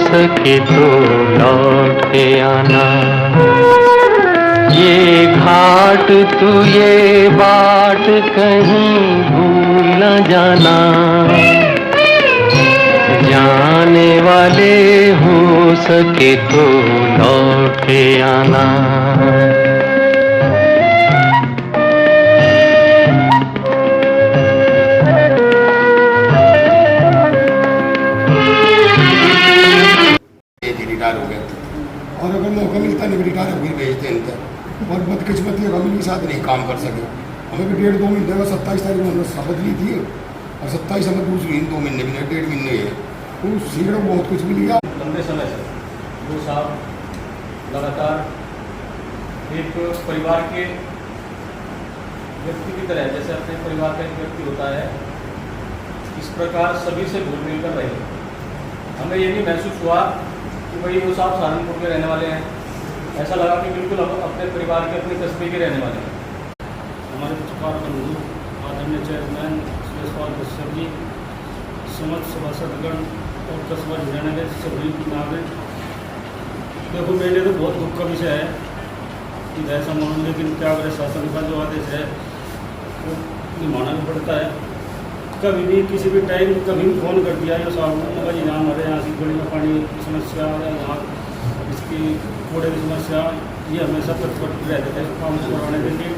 सके तो लौट के आना। ये घाट तू ये बाट कहीं भूल न जाना। जाने वाले हो सके तो लौट के आना। रिटायर हो गया और अगर मौका मिलता नहीं रिटायर हो गई भेजते हैं और बदकिस्मती हम के साथ नहीं काम कर सके। हमें भी 1.5-2 महीने का 27 तारीख में हमने शपथ ली थी और 27 हमें दूसरी 2 महीने भी नहीं 1.5 महीने है तो सीख बहुत कुछ भी लिया। लंबे समय से वो साहब लगातार एक परिवार के व्यक्ति की तरह, जैसे अपने परिवार का एक व्यक्ति होता है, इस प्रकार सभी से घुल मिल कर रहे। हमें ये भी महसूस हुआ कि भाई वो साहब सहारनपुर के रहने वाले हैं। ऐसा लगा कि बिल्कुल अब अपने परिवार के, अपने कस्बे के रहने वाले हैं। हमारे पत्रकार बंधु आदरणीय चेयरमैन सुरेश कश्यप जी, समस्त सभासदगण और कस्बा हरियाणा के सभी नागरिक, देखो मेरे लिए तो बहुत दुख का विषय है कि ऐसा मानो, लेकिन क्या करें, शासन का जो आदेश है वो निभाना भी पड़ता है। कभी भी किसी भी टाइम कभी भी फ़ोन कर दिया जो साहब ने जी नाम हमारे यहाँ की गली में पानी की समस्या या यहाँ इसकी कूड़े की समस्या, ये हमेशा तत्पर रहते थे काम को करवाने के लिए।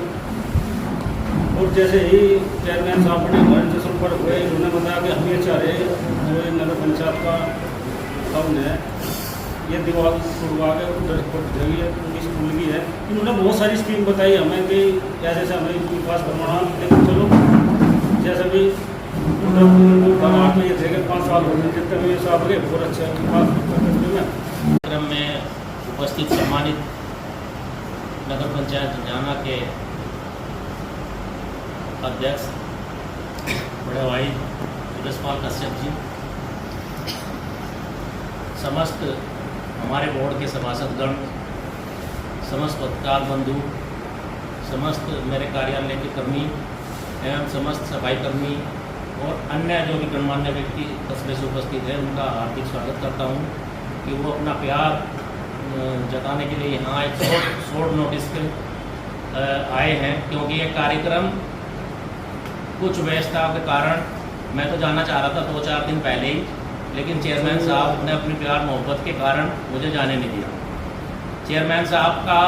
और जैसे ही चेयरमैन साहब ने हमारे से संपर्क हुए, उन्होंने बताया कि हम ये चाह रहे जो नगर पंचायत का टाउन है ये दीवार छुड़वा के उधर जगह है उनकी स्कूल की है। इन्होंने बहुत सारी स्कीम बताई हमें कि ऐसे ऐसे हमें विकास करवाना, लेकिन चलो जैसे भी दिमाग में ये थे कि 5 साल हो गए जितने भी साहब रहे बहुत अच्छा विकास कार्यक्रम में उपस्थित सम्मानित नगर पंचायत झंझाना के अध्यक्ष बड़े भाई सुरेश कश्यप जी, समस्त हमारे बोर्ड के सभासदगण, समस्त पत्रकार बंधु, समस्त मेरे कार्यालय के कर्मी एवं समस्त सफाई कर्मी और अन्य जो भी गणमान्य व्यक्ति कस्बे से उपस्थित है, उनका हार्दिक स्वागत करता हूं कि वो अपना प्यार जताने के लिए यहाँ एक शॉर्ट नोटिस पे आए हैं, क्योंकि ये कार्यक्रम कुछ व्यस्तता के कारण मैं तो जाना चाह रहा था 2-4 दिन पहले ही, लेकिन चेयरमैन साहब ने अपनी प्यार मोहब्बत के कारण मुझे जाने नहीं दिया। चेयरमैन साहब का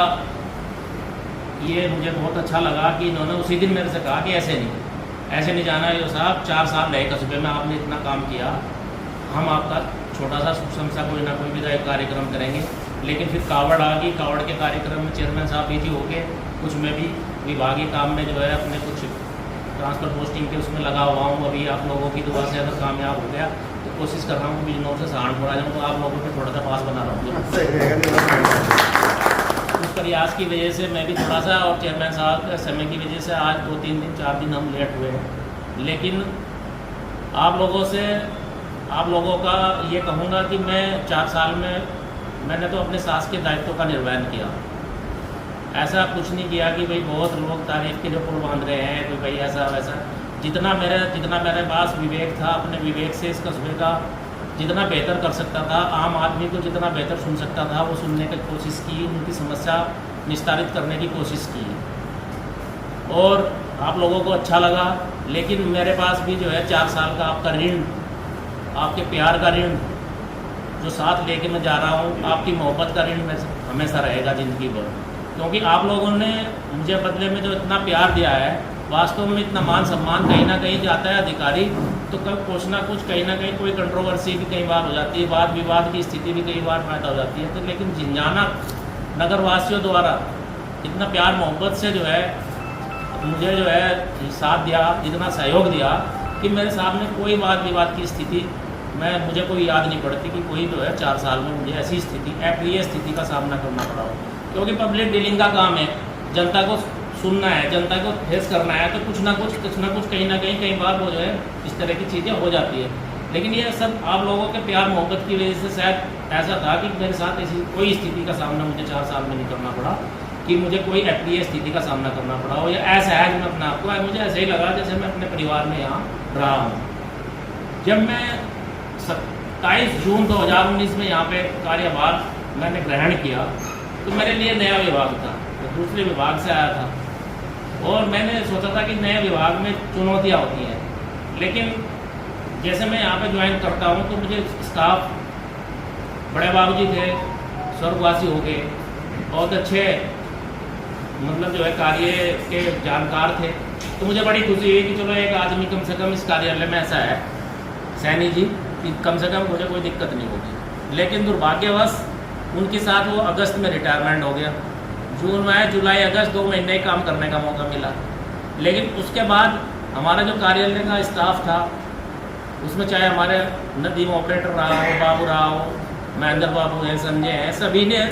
ये मुझे बहुत अच्छा लगा कि इन्होंने उसी दिन मेरे से कहा कि ऐसे नहीं जाना है साहब, 4 साल रहे कस्बे में, आपने इतना काम किया, हम आपका छोटा सा सा कोई ना कोई विधायक कार्यक्रम करेंगे। लेकिन फिर कावड़ आ गई, कावड़ के कार्यक्रम में चेयरमैन साहब बिजी होके कुछ मैं भी विभागीय काम में जो है अपने कुछ ट्रांसफ़र पोस्टिंग के उसमें लगा हुआ हूँ। अभी आप लोगों की दुआ से अगर कामयाब हो गया तो कोशिश कर रहा हूँ कि बिजनौर से सहारनपुर आ जाऊँ, तो आप लोगों पर थोड़ा सा पास बना रहा हूँ। उस प्रयास की वजह से मैं भी थोड़ा सा, और चेयरमैन साहब के समय की वजह से आज 2-3 दिन 4 दिन हम लेट हुए हैं। लेकिन आप लोगों का ये कहूँगा कि मैं 4 साल में मैंने तो अपने शासकीय दायित्व का निर्वहन किया। ऐसा कुछ नहीं किया कि भाई बहुत लोग तारीफ के जो पुल बांध रहे हैं कि भाई ऐसा वैसा। जितना मेरे पास विवेक था, अपने विवेक से इस कस्बे का जितना बेहतर कर सकता था, आम आदमी को जितना बेहतर सुन सकता था वो सुनने की कोशिश की, उनकी समस्या निस्तारित करने की कोशिश की और आप लोगों को अच्छा लगा। लेकिन मेरे पास भी जो है 4 साल का आपका ऋण, आपके प्यार का ऋण जो साथ लेके मैं जा रहा हूँ, आपकी मोहब्बत का ऋण हमेशा रहेगा ज़िंदगी भर, क्योंकि आप लोगों ने मुझे बदले में जो इतना प्यार दिया है, वास्तव में इतना मान सम्मान कहीं ना कहीं जाता है अधिकारी तो कुछ ना कुछ कहीं ना कहीं कोई कंट्रोवर्सी भी कई बार हो जाती है, वाद विवाद की स्थिति भी कई बार पैदा हो जाती है। तो लेकिन झंझाना नगर वासियों द्वारा इतना प्यार मोहब्बत से जो है मुझे जो है साथ दिया, इतना सहयोग दिया कि मेरे सामने कोई वाद विवाद की स्थिति मुझे कोई याद नहीं पड़ती कि कोई जो है 4 साल में मुझे ऐसी स्थिति, अप्रिय स्थिति का सामना करना पड़ा हो। क्योंकि पब्लिक डीलिंग का काम है, जनता को सुनना है, जनता को फेस करना है, तो कुछ ना कुछ कहीं ना कहीं कई बार वो जो है इस तरह की चीज़ें हो जाती है। लेकिन ये सब आप लोगों के प्यार मोहब्बत की वजह से शायद ऐसा था कि मेरे साथ ऐसी कोई स्थिति का सामना मुझे 4 साल में नहीं करना पड़ा कि मुझे कोई अप्रिय स्थिति का सामना करना पड़ा हो या असहज में अपने आप को, मुझे ऐसे ही लगा जैसे मैं अपने परिवार में यहाँ रहा हूँ। जब मैं 27 जून 2019 में यहाँ पे कार्यभार मैंने ग्रहण किया, तो मेरे लिए नया विभाग था, तो दूसरे विभाग से आया था और मैंने सोचा था कि नए विभाग में चुनौतियाँ होती हैं, लेकिन जैसे मैं यहाँ पे ज्वाइन करता हूँ तो मुझे स्टाफ, बड़े बाबूजी थे, स्वर्गवासी हो गए, बहुत अच्छे मतलब जो है कार्य के जानकार थे, तो मुझे बड़ी खुशी हुई कि चलो एक आदमी कम से कम इस कार्यालय में ऐसा है सैनी जी कि कम से कम मुझे कोई दिक्कत नहीं होगी। लेकिन दुर्भाग्यवश उनके साथ वो अगस्त में रिटायरमेंट हो गया। जून में, जुलाई, अगस्त 2 महीने ही काम करने का मौका मिला। लेकिन उसके बाद हमारा जो कार्यालय का स्टाफ था उसमें चाहे हमारे नदीम ऑपरेटर रहा हो, बाबू रहा हो, महेंद्र बाबू हैं, संजय हैं, सभी ने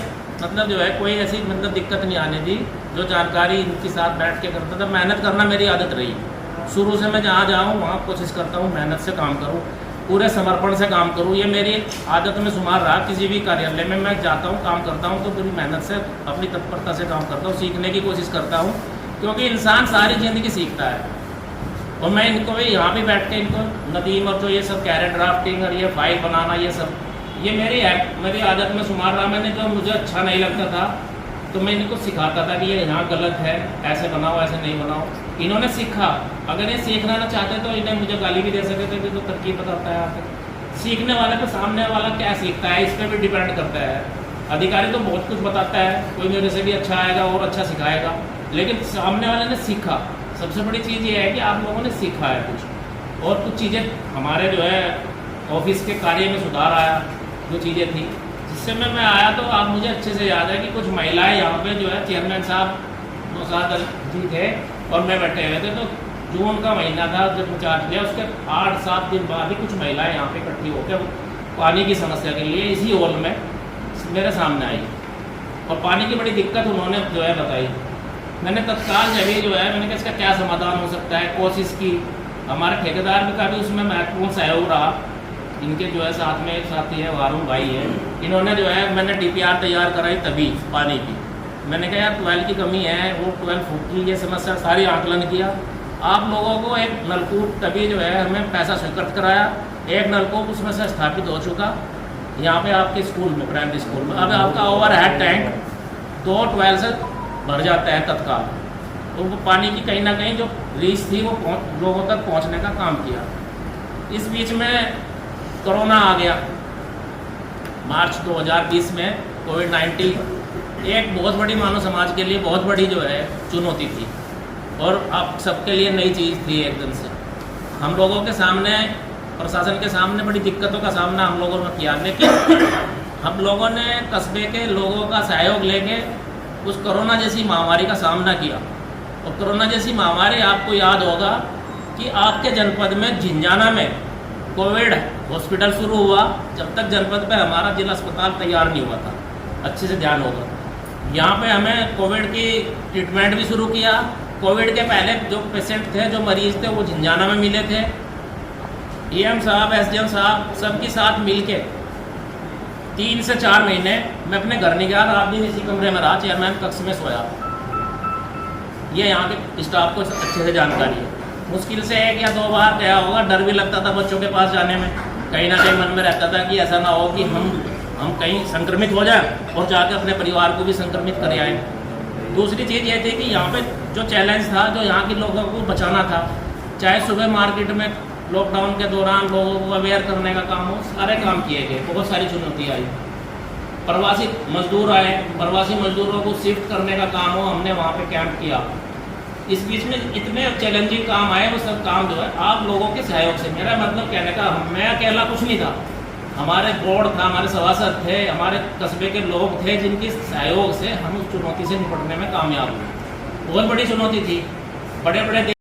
मतलब जो है कोई ऐसी मतलब दिक्कत नहीं आने दी। जो जानकारी इनके साथ बैठ के करता था, मेहनत करना मेरी आदत रही। शुरू से मैं जहाँ जाऊँ वहाँ कोशिश करता हूँ मेहनत से काम करूँ, पूरे समर्पण से काम करूँ। ये मेरी आदत में शुमार रहा। किसी भी कार्यालय में मैं जाता हूँ, काम करता हूँ तो पूरी मेहनत से, अपनी तत्परता से काम करता हूँ, सीखने की कोशिश करता हूँ, क्योंकि इंसान सारी ज़िंदगी सीखता है। और मैं इनको भी यहाँ भी बैठ के इनको नदीम और जो ये सब कैरेट ड्राफ्टिंग और ये फाइल बनाना, ये सब ये मेरी आदत में शुमार रहा। मैंने जो मुझे अच्छा नहीं लगता था तो मैं इनको सिखाता था कि ये यहाँ गलत है, ऐसे बनाओ, ऐसे नहीं बनाओ। इन्होंने सीखा। अगर ये सीखना ना चाहते तो इन्हें मुझे गाली भी दे सकते थे कि तो तरकीब बताता है आके। सीखने वाले पे सामने वाला क्या सीखता है इस पर भी डिपेंड करता है। अधिकारी तो बहुत कुछ बताता है, कोई मेरे से भी अच्छा आएगा और अच्छा सिखाएगा, लेकिन सामने वाले ने सीखा। सबसे बड़ी चीज़ ये है कि आप लोगों ने सीखा है कुछ, और कुछ चीज़ें हमारे जो है ऑफिस के कार्य में सुधार आया, जो चीज़ें थी जिससे मैं आया। तो आप मुझे अच्छे से याद है कि कुछ महिलाएं यहाँ पे जो है चेयरमैन साहब नौशाद जी थे और मैं बैठे हुए थे। तो जून का महीना था जब चार्ज लिया, उसके 8-7 दिन बाद ही कुछ महिलाएं यहाँ पे इकट्ठी होकर पानी की समस्या के लिए इसी हॉल में मेरे सामने आई और पानी की बड़ी दिक्कत उन्होंने जो है बताई। मैंने तत्काल जब जो है मैंने कहा इसका क्या समाधान हो सकता है, कोशिश की। हमारे ठेकेदार का भी उसमें महत्वपूर्ण सहयोग रहा। इनके जो है साथ में एक साथी है वारुण भाई है, इन्होंने जो है मैंने DPR तैयार कराई तभी पानी की। मैंने कहा यार 12 की कमी है, वो 12 फुट की ये समस्या सारी आकलन किया। आप लोगों को एक नलकूप तभी जो है हमें पैसा स्वीकृत कराया, एक नलकूप उसमें से स्थापित हो चुका यहाँ पे आपके स्कूल में, प्राइमरी स्कूल में। अब आपका ओवरहेड टैंक 2 12 से भर जाता है तत्काल। तो वो पानी की कहीं ना कहीं जो रीच थी वो लोगों तक पहुँचने का काम किया। इस बीच में कोरोना आ गया मार्च 2020 में। कोविड-19 एक बहुत बड़ी मानव समाज के लिए बहुत बड़ी जो है चुनौती थी और अब सबके लिए नई चीज़ थी एकदम से। हम लोगों के सामने, प्रशासन के सामने बड़ी दिक्कतों का सामना हम लोगों ने किया, लेकिन हम लोगों ने कस्बे के लोगों का सहयोग लेके उस कोरोना जैसी महामारी का सामना किया। और कोरोना जैसी महामारी आपको याद होगा कि आपके जनपद में झिंझाना में कोविड हॉस्पिटल शुरू हुआ, जब तक जनपद पे हमारा जिला अस्पताल तैयार नहीं हुआ था। अच्छे से ध्यान होगा, यहाँ पे हमें कोविड की ट्रीटमेंट भी शुरू किया। कोविड के पहले जो पेशेंट थे, जो मरीज थे, वो झिंझाना में मिले थे। EM साहब, SDM साहब सबके साथ मिलके 3 से 4 महीने मैं अपने घर नहीं गया, रात दिन इसी कमरे में रहा, चेयरमैन कक्ष में सोया। ये यहाँ के स्टाफ को अच्छे से जानकारी है। मुश्किल से 1 या 2 बार गया होगा, डर भी लगता था बच्चों के पास जाने में। कहीं ना कहीं मन में रहता था कि ऐसा ना हो कि हम कहीं संक्रमित हो जाए और जाकर अपने परिवार को भी संक्रमित कर आए। दूसरी चीज़ ये थी कि यहाँ पे जो चैलेंज था, जो यहाँ के लोगों को बचाना था, चाहे सुबह मार्केट में लॉकडाउन के दौरान लोगों को अवेयर करने का काम हो, सारे काम किए गए। बहुत सारी चुनौती आई। प्रवासी मजदूर आए, प्रवासी मजदूरों को शिफ्ट करने का काम हो, हमने वहाँ पे कैंप किया। इस बीच में इतने चैलेंजिंग काम आए, वो सब काम जो है आप लोगों के सहयोग से। मेरा मतलब कहने का, मैं अकेला कुछ नहीं था, हमारे बोर्ड था, हमारे सभासद थे, हमारे कस्बे के लोग थे, जिनके सहयोग से हम उस चुनौती से निपटने में कामयाब हुए। बहुत बड़ी चुनौती थी। बड़े बड़े